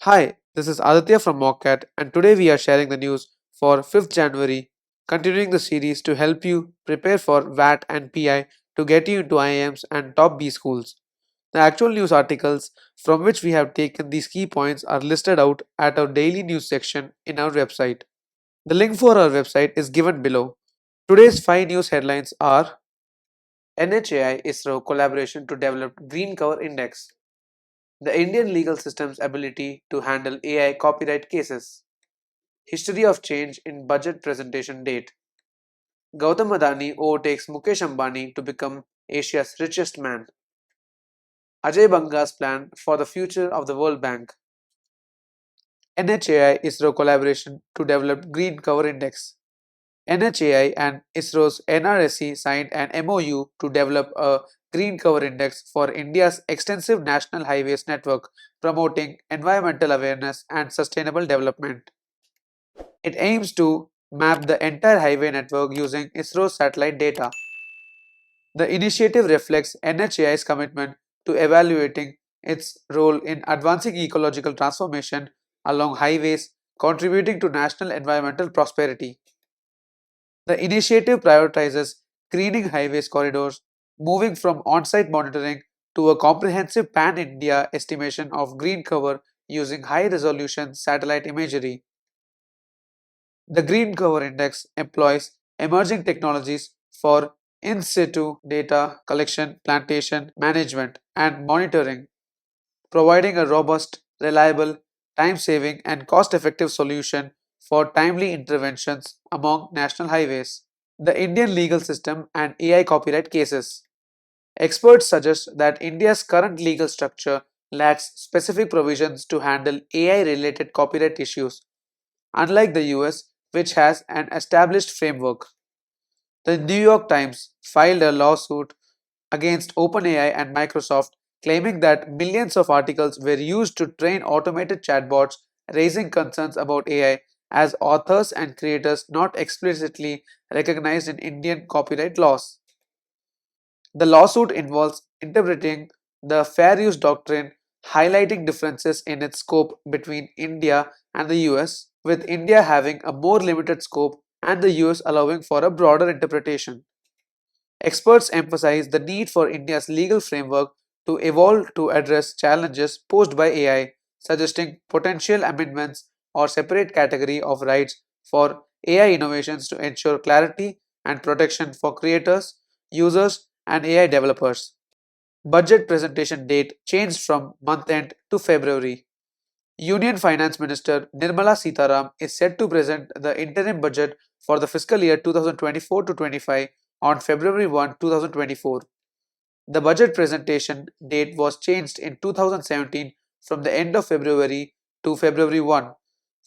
Hi, this is Aditya from Mockat, and today we are sharing the news for 5th January, continuing the series to help you prepare for WAT and PI to get you into IIMs and top B schools. The actual news articles from which we have taken these key points are listed out at our daily news section in our website. The link for our website is given below. Today's 5 news headlines are NHAI ISRO collaboration to develop Green Cover Index, the Indian legal system's ability to handle AI copyright cases. History of change in budget presentation date. Gautam Adani overtakes Mukesh Ambani to become Asia's richest man. Ajay Banga's plan for the future of the World Bank. NHAI ISRO collaboration to develop Green Cover Index. NHAI and ISRO's NRSC signed an MOU to develop a Green Cover Index for India's extensive national highways network, promoting environmental awareness and sustainable development. It aims to map the entire highway network using ISRO satellite data. The initiative reflects NHAI's commitment to evaluating its role in advancing ecological transformation along highways, contributing to national environmental prosperity. The initiative prioritizes greening highways corridors, moving from on site monitoring to a comprehensive pan India estimation of green cover using high resolution satellite imagery. The Green Cover Index employs emerging technologies for in situ data collection, plantation management, and monitoring, providing a robust, reliable, time saving, and cost effective solution for timely interventions among national highways. The Indian legal system and AI copyright cases. Experts suggest that India's current legal structure lacks specific provisions to handle AI related copyright issues, unlike the US, which has an established framework. The New York Times filed a lawsuit against OpenAI and Microsoft, claiming that millions of articles were used to train automated chatbots, raising concerns about AI as authors and creators not explicitly recognized in Indian copyright laws. The lawsuit involves interpreting the fair use doctrine, highlighting differences in its scope between India and the US, with India having a more limited scope and the US allowing for a broader interpretation. Experts emphasize the need for India's legal framework to evolve to address challenges posed by AI, suggesting potential amendments or separate category of rights for AI innovations to ensure clarity and protection for creators, users, and AI developers. Budget presentation date changed from month end to February. Union Finance Minister Nirmala Sitharam is set to present the interim budget for the fiscal year 2024 to 25 on February 1, 2024. The budget presentation date was changed in 2017 from the end of February to February 1.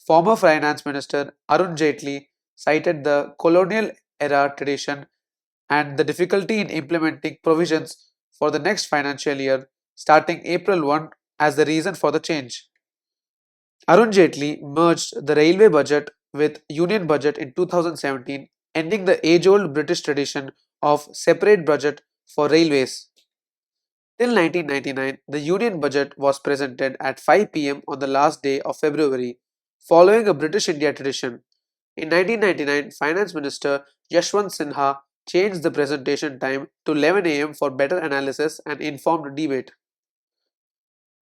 Former Finance Minister Arun Jaitley cited the colonial era tradition and the difficulty in implementing provisions for the next financial year starting April 1 as the reason for the change. Arun Jaitley merged the railway budget with union budget in 2017, ending the age-old British tradition of separate budget for railways. Till 1999, the union budget was presented at 5 p.m. on the last day of February, following a British India tradition. In 1999, Finance Minister Yashwant Sinha changed the presentation time to 11 a.m. for better analysis and informed debate.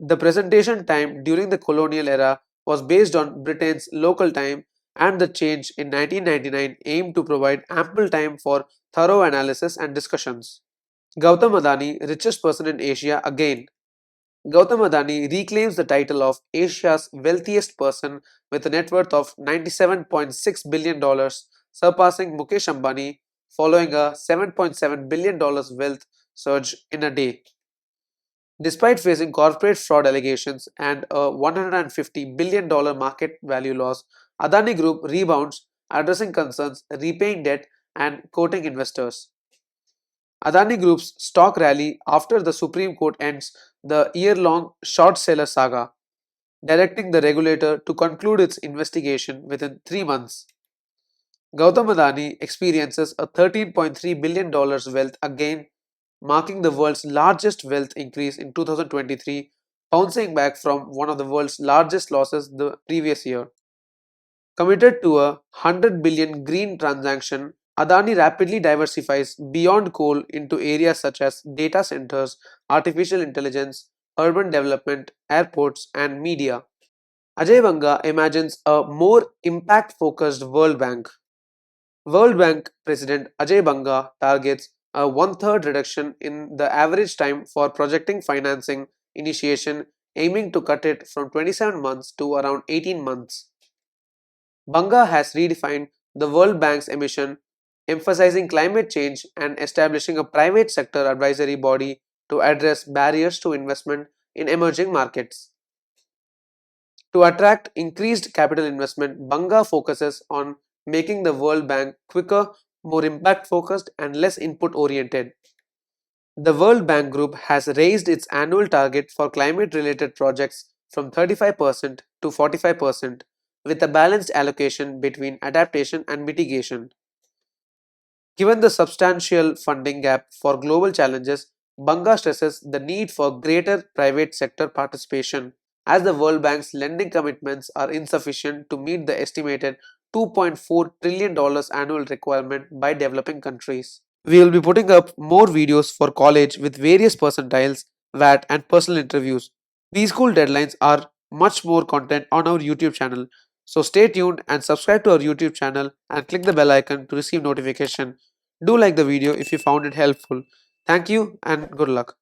The presentation time during the colonial era was based on Britain's local time, and the change in 1999 aimed to provide ample time for thorough analysis and discussions. Gautam Adani, richest person in Asia again. Gautam Adani reclaims the title of Asia's wealthiest person with a net worth of $97.6 billion, surpassing Mukesh Ambani following a $7.7 billion wealth surge in a day. Despite facing corporate fraud allegations and a $150 billion market value loss, Adani Group rebounds, addressing concerns, repaying debt, and quoting investors. Adani Group's stock rally after the Supreme Court ends the year-long short seller saga, directing the regulator to conclude its investigation within 3 months. Gautam Adani experiences a $13.3 billion wealth again, marking the world's largest wealth increase in 2023, bouncing back from one of the world's largest losses the previous year. Committed to a 100 billion green transaction, Adani rapidly diversifies beyond coal into areas such as data centers, artificial intelligence, urban development, airports, and media. Ajay Banga imagines a more impact focused World Bank. World Bank President Ajay Banga targets a one-third reduction in the average time for projecting financing initiation, aiming to cut it from 27 months to around 18 months. Banga has redefined the World Bank's mission, emphasizing climate change and establishing a private sector advisory body to address barriers to investment in emerging markets. To attract increased capital investment, Banga focuses on making the World Bank quicker, more impact focused, and less input oriented. The World Bank Group has raised its annual target for climate related projects from 35% to 45%, with a balanced allocation between adaptation and mitigation. Given the substantial funding gap for global challenges, Banga stresses the need for greater private sector participation, as the World Bank's lending commitments are insufficient to meet the estimated $2.4 trillion annual requirement by developing countries. We will be putting up more videos for college with various percentiles, VAT, and personal interviews. B-School deadlines are much more content on our YouTube channel. So stay tuned and subscribe to our YouTube channel and click the bell icon to receive notification. Do like the video if you found it helpful. Thank you and good luck.